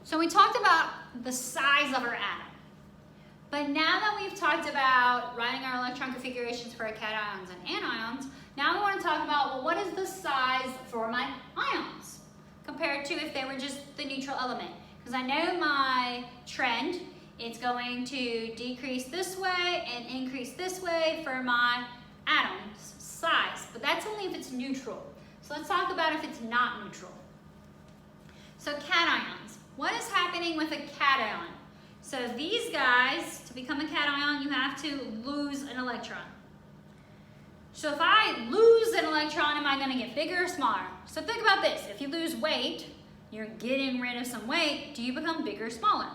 So we talked about the size of our atom. But now that we've talked about writing our electron configurations for our cations and anions, now we want to talk about, well, what is the size for my ions compared to if they were just the neutral element? Because I know my trend, it's going to decrease this way and increase this way for my atom's size, but that's only if it's neutral. So let's talk about if it's not neutral. So cations. What is happening with a cation? So these guys, to become a cation, you have to lose an electron. So if I lose an electron, am I going to get bigger or smaller? So think about this. If you lose weight, you're getting rid of some weight, do you become bigger or smaller?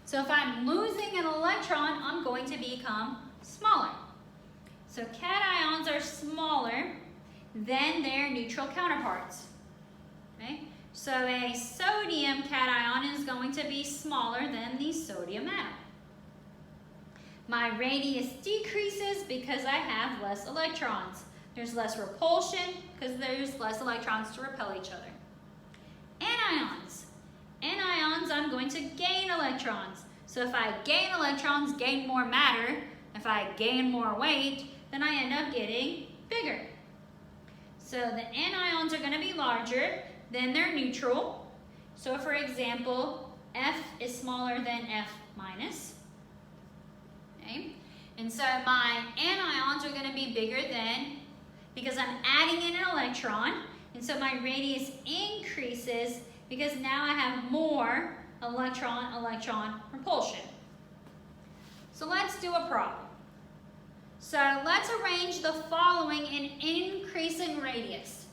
So if I'm losing an electron, I'm going to become smaller. So cations are smaller than their neutral counterparts. Okay? So a sodium cation is going to be smaller than the sodium atom. My radius decreases because I have less electrons. There's less repulsion because there's less electrons to repel each other. Anions. Anions, I'm going to gain electrons. So if I gain electrons, gain more matter. If I gain more weight, then I end up getting bigger. So the anions are going to be larger than their neutral. So for example, F is smaller than F minus. Okay? And so my anions are going to be bigger than, because I'm adding in an electron, and so my radius increases because now I have more electron-electron repulsion. So let's do a problem. So let's arrange the following in increasing radius.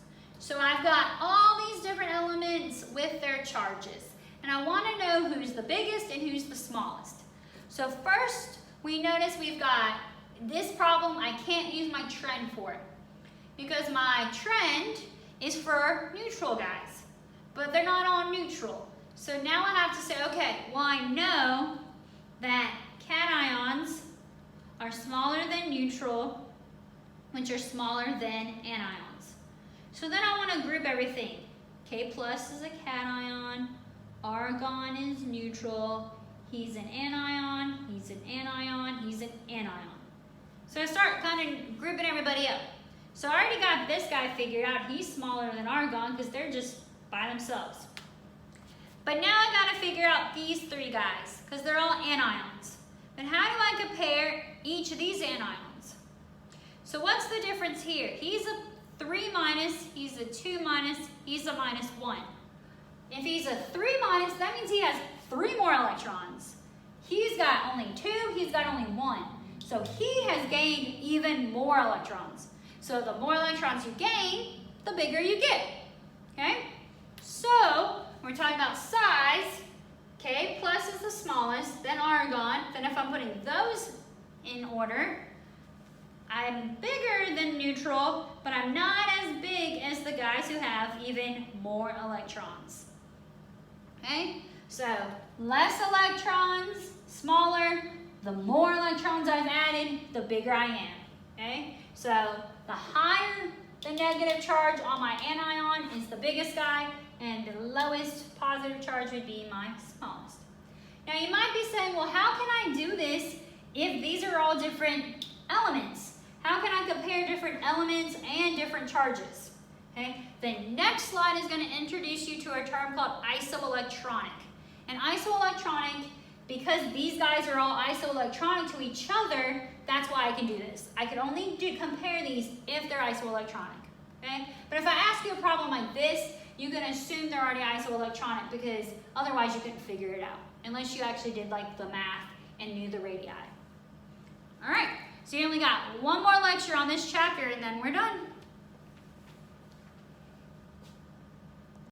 So I've got all these different elements with their charges, and I want to know who's the biggest and who's the smallest. So first, we notice we've got this problem. I can't use my trend for it because my trend is for neutral guys, but they're not all neutral. So now I have to say, okay, well, I know that cations are smaller than neutral, which are smaller than anions. So then I want to group everything. K plus is a cation, argon is neutral, he's an anion, he's an anion, he's an anion. So I start kind of grouping everybody up. So I already got this guy figured out. He's smaller than argon because they're just by themselves. But now I got to figure out these three guys because they're all anions. But how do I compare each of these anions? So what's the difference here? He's a 3 minus, he's a 2 minus, he's a minus 1. If he's a 3 minus, that means he has 3 more electrons. He's got only 2, he's got only 1. So he has gained even more electrons. So the more electrons you gain, the bigger you get. Okay? So we're talking about size. K plus is the smallest, then argon. Then if I'm putting those in order, I'm bigger than neutral, but I'm not as big as the guys who have even more electrons. Okay? So less electrons, smaller. The more electrons I've added, the bigger I am. Okay? So the higher the negative charge on my anion is the biggest guy, and the lowest positive charge would be my smallest. Now you might be saying, well, how can I do this if these are all different elements? How can I compare different elements and different charges? Okay? The next slide is going to introduce you to a term called isoelectronic. And isoelectronic, because these guys are all isoelectronic to each other, that's why I can do this. I can only compare these if they're isoelectronic. Okay? But if I ask you a problem like this, you can assume they're already isoelectronic because otherwise you couldn't figure it out unless you actually did like the math and knew the radii. All right, so you only got one more lecture on this chapter and then we're done.